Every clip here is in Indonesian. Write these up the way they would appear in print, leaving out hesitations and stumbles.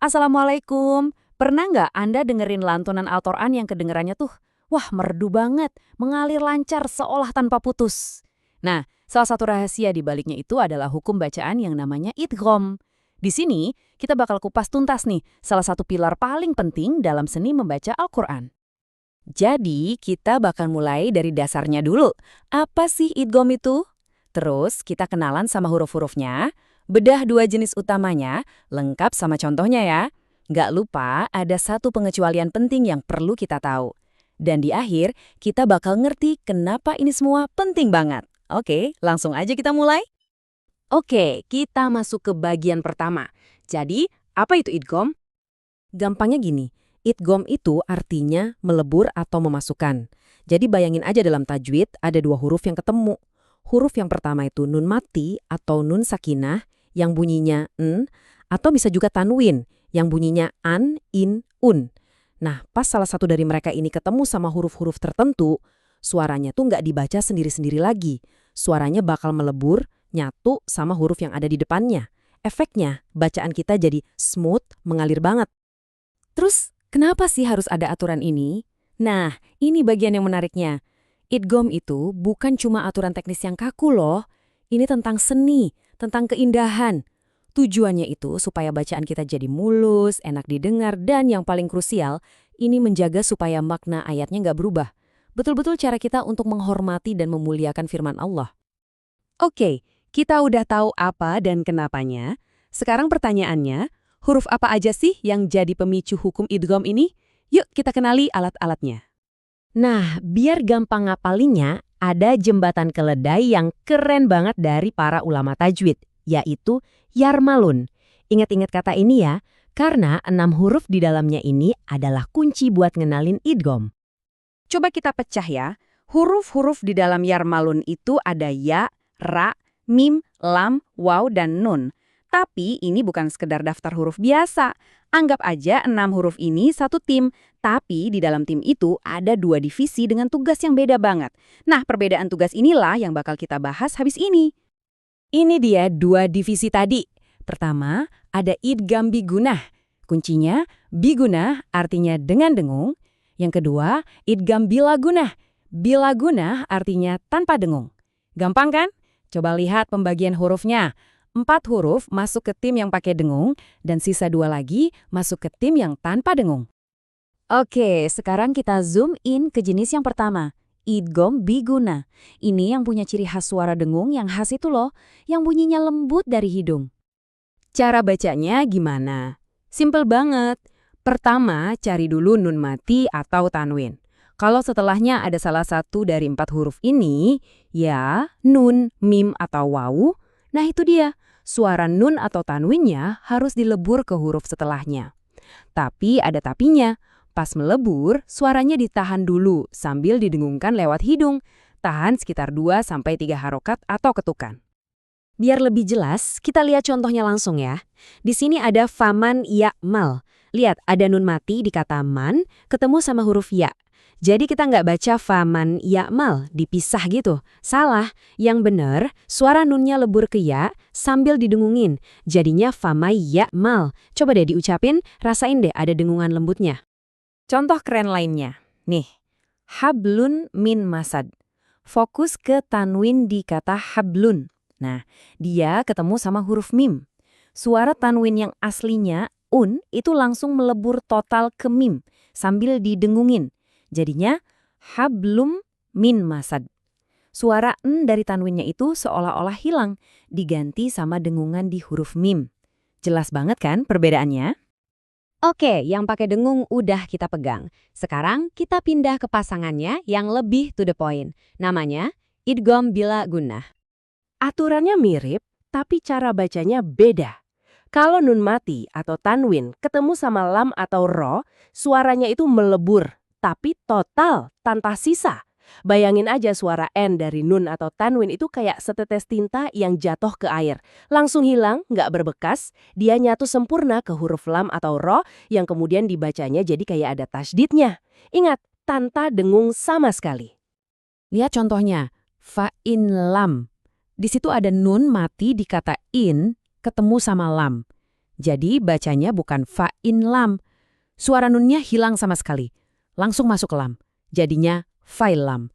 Assalamualaikum. Pernah nggak Anda dengerin lantunan Al-Quran yang kedengerannya tuh, wah merdu banget, mengalir lancar seolah tanpa putus. Nah, salah satu rahasia di baliknya itu adalah hukum bacaan yang namanya idgham. Di sini, kita bakal kupas tuntas nih, salah satu pilar paling penting dalam seni membaca Al-Quran. Jadi, kita bakal mulai dari dasarnya dulu. Apa sih idgham itu? Terus, kita kenalan sama huruf-hurufnya, bedah dua jenis utamanya, lengkap sama contohnya ya. Nggak lupa, ada satu pengecualian penting yang perlu kita tahu. Dan di akhir, kita bakal ngerti kenapa ini semua penting banget. Oke, langsung aja kita mulai. Oke, kita masuk ke bagian pertama. Jadi, apa itu idgham? Gampangnya gini, idgham itu artinya melebur atau memasukkan. Jadi bayangin aja dalam tajwid ada dua huruf yang ketemu. Huruf yang pertama itu nun mati atau nun sakinah yang bunyinya n, atau bisa juga tanwin yang bunyinya an, in, un. Nah, pas salah satu dari mereka ini ketemu sama huruf-huruf tertentu, suaranya tuh nggak dibaca sendiri-sendiri lagi. Suaranya bakal melebur, nyatu sama huruf yang ada di depannya. Efeknya, bacaan kita jadi smooth, mengalir banget. Terus, kenapa sih harus ada aturan ini? Nah, ini bagian yang menariknya. Idgham itu bukan cuma aturan teknis yang kaku loh. Ini tentang seni, tentang keindahan. Tujuannya itu supaya bacaan kita jadi mulus, enak didengar, dan yang paling krusial, ini menjaga supaya makna ayatnya nggak berubah. Betul-betul cara kita untuk menghormati dan memuliakan firman Allah. Oke, kita udah tahu apa dan kenapanya. Sekarang pertanyaannya, huruf apa aja sih yang jadi pemicu hukum idgham ini? Yuk kita kenali alat-alatnya. Nah, biar gampang ngapalinnya, ada jembatan keledai yang keren banget dari para ulama tajwid, yaitu Yarmalun. Ingat-ingat kata ini ya, karena 6 huruf di dalamnya ini adalah kunci buat ngenalin idgham. Coba kita pecah ya, huruf-huruf di dalam Yarmalun itu ada ya, ra, mim, lam, waw, dan nun. Tapi ini bukan sekedar daftar huruf biasa. Anggap aja 6 huruf ini satu tim, tapi di dalam tim itu ada 2 divisi dengan tugas yang beda banget. Nah, perbedaan tugas inilah yang bakal kita bahas habis ini. Ini dia 2 divisi tadi. Pertama, ada idgham bigunah. Kuncinya, bigunah artinya dengan dengung. Yang kedua, idgham bilagunah. Bilagunah artinya tanpa dengung. Gampang kan? Coba lihat pembagian hurufnya. 4 huruf masuk ke tim yang pakai dengung, dan sisa 2 lagi masuk ke tim yang tanpa dengung. Oke, sekarang kita zoom in ke jenis yang pertama. Idgham biguna. Ini yang punya ciri khas suara dengung yang khas itu loh, yang bunyinya lembut dari hidung. Cara bacanya gimana? Simple banget. Pertama, cari dulu nun mati atau tanwin. Kalau setelahnya ada salah satu dari 4 huruf ini, ya, nun, mim, atau waw, nah itu dia, suara nun atau tanwinnya harus dilebur ke huruf setelahnya. Tapi ada tapinya. Pas melebur, suaranya ditahan dulu sambil didengungkan lewat hidung. Tahan sekitar 2-3 harokat atau ketukan. Biar lebih jelas, kita lihat contohnya langsung ya. Di sini ada faman ya'mal. Lihat, ada nun mati di kata man, ketemu sama huruf ya. Jadi kita nggak baca faman ya'mal, dipisah gitu. Salah. Yang benar, suara nunnya lebur ke ya sambil didengungin. Jadinya famay ya'mal. Coba deh diucapin, rasain deh ada dengungan lembutnya. Contoh keren lainnya. Nih, hablun min masad. Fokus ke tanwin di kata hablun. Nah, dia ketemu sama huruf mim. Suara tanwin yang aslinya un itu langsung melebur total ke mim sambil didengungin. Jadinya hablum min masad. Suara n dari tanwinnya itu seolah-olah hilang, diganti sama dengungan di huruf mim. Jelas banget kan perbedaannya? Oke, yang pakai dengung udah kita pegang. Sekarang kita pindah ke pasangannya yang lebih to the point. Namanya idgham bila gunnah. Aturannya mirip, tapi cara bacanya beda. Kalau nun mati atau tanwin ketemu sama lam atau ro, suaranya itu melebur, tapi total tanpa sisa. Bayangin aja suara N dari nun atau tanwin itu kayak setetes tinta yang jatuh ke air. Langsung hilang, nggak berbekas, dia nyatu sempurna ke huruf lam atau ro yang kemudian dibacanya jadi kayak ada tasydidnya. Ingat, tanpa dengung sama sekali. Lihat contohnya, fa'in lam. Di situ ada nun mati di kata in ketemu sama lam. Jadi bacanya bukan fa'in lam. Suara nunnya hilang sama sekali. Langsung masuk ke lam. Jadinya fa'il lam.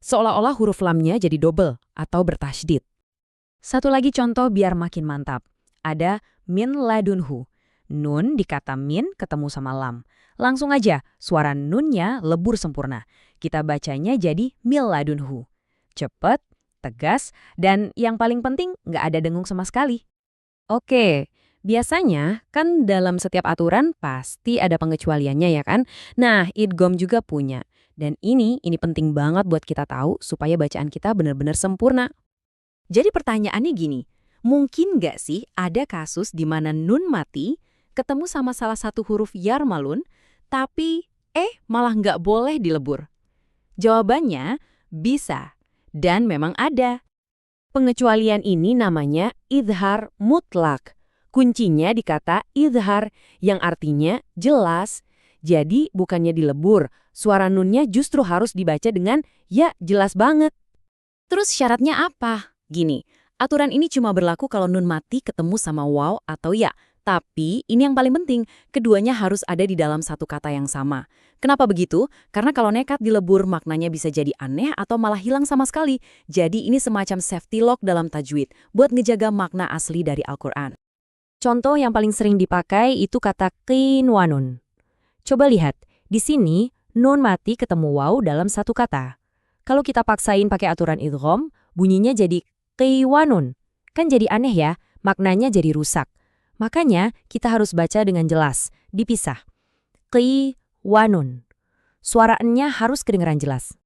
Seolah-olah huruf lamnya jadi double atau bertasydid. Satu lagi contoh biar makin mantap. Ada min ladunhu. Nun di kata min ketemu sama lam. Langsung aja, suara nunnya lebur sempurna. Kita bacanya jadi mil ladunhu. Cepet, tegas, dan yang paling penting nggak ada dengung sama sekali. Oke, biasanya kan dalam setiap aturan pasti ada pengecualiannya ya kan? Nah, idgham juga punya. Dan ini penting banget buat kita tahu supaya bacaan kita benar-benar sempurna. Jadi pertanyaannya gini, mungkin nggak sih ada kasus di mana nun mati ketemu sama salah satu huruf yarmalun, tapi malah nggak boleh dilebur? Jawabannya bisa, dan memang ada. Pengecualian ini namanya idhar mutlak. Kuncinya di kata idhar yang artinya jelas. Jadi bukannya dilebur, suara nunnya justru harus dibaca dengan ya jelas banget. Terus syaratnya apa? Gini, aturan ini cuma berlaku kalau nun mati ketemu sama waw atau ya. Tapi ini yang paling penting, keduanya harus ada di dalam satu kata yang sama. Kenapa begitu? Karena kalau nekat dilebur maknanya bisa jadi aneh atau malah hilang sama sekali. Jadi ini semacam safety lock dalam tajwid buat ngejaga makna asli dari Al-Quran. Contoh yang paling sering dipakai itu kata qinwanun. Coba lihat, di sini nun mati ketemu waw dalam satu kata. Kalau kita paksain pakai aturan idgham, bunyinya jadi qiwanun. Kan jadi aneh ya, maknanya jadi rusak. Makanya kita harus baca dengan jelas, dipisah. Qiwanun. Suara n-nya harus kedengeran jelas.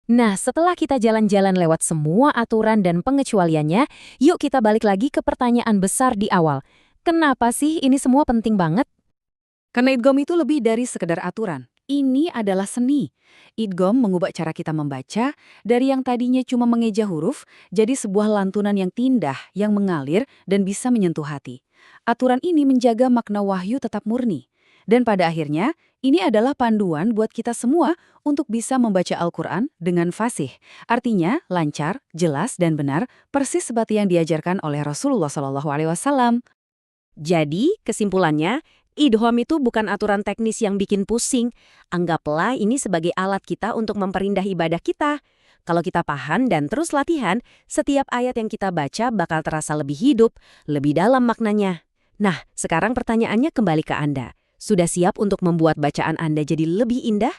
Nah, setelah kita jalan-jalan lewat semua aturan dan pengecualiannya, yuk kita balik lagi ke pertanyaan besar di awal. Kenapa sih ini semua penting banget? Karena idgham itu lebih dari sekedar aturan. Ini adalah seni. Idgham mengubah cara kita membaca dari yang tadinya cuma mengeja huruf jadi sebuah lantunan yang indah, yang mengalir dan bisa menyentuh hati. Aturan ini menjaga makna wahyu tetap murni. Dan pada akhirnya, ini adalah panduan buat kita semua untuk bisa membaca Al-Quran dengan fasih. Artinya, lancar, jelas, dan benar, persis seperti yang diajarkan oleh Rasulullah SAW. Jadi, kesimpulannya, idgham itu bukan aturan teknis yang bikin pusing. Anggaplah ini sebagai alat kita untuk memperindah ibadah kita. Kalau kita paham dan terus latihan, setiap ayat yang kita baca bakal terasa lebih hidup, lebih dalam maknanya. Nah, sekarang pertanyaannya kembali ke Anda. Sudah siap untuk membuat bacaan Anda jadi lebih indah?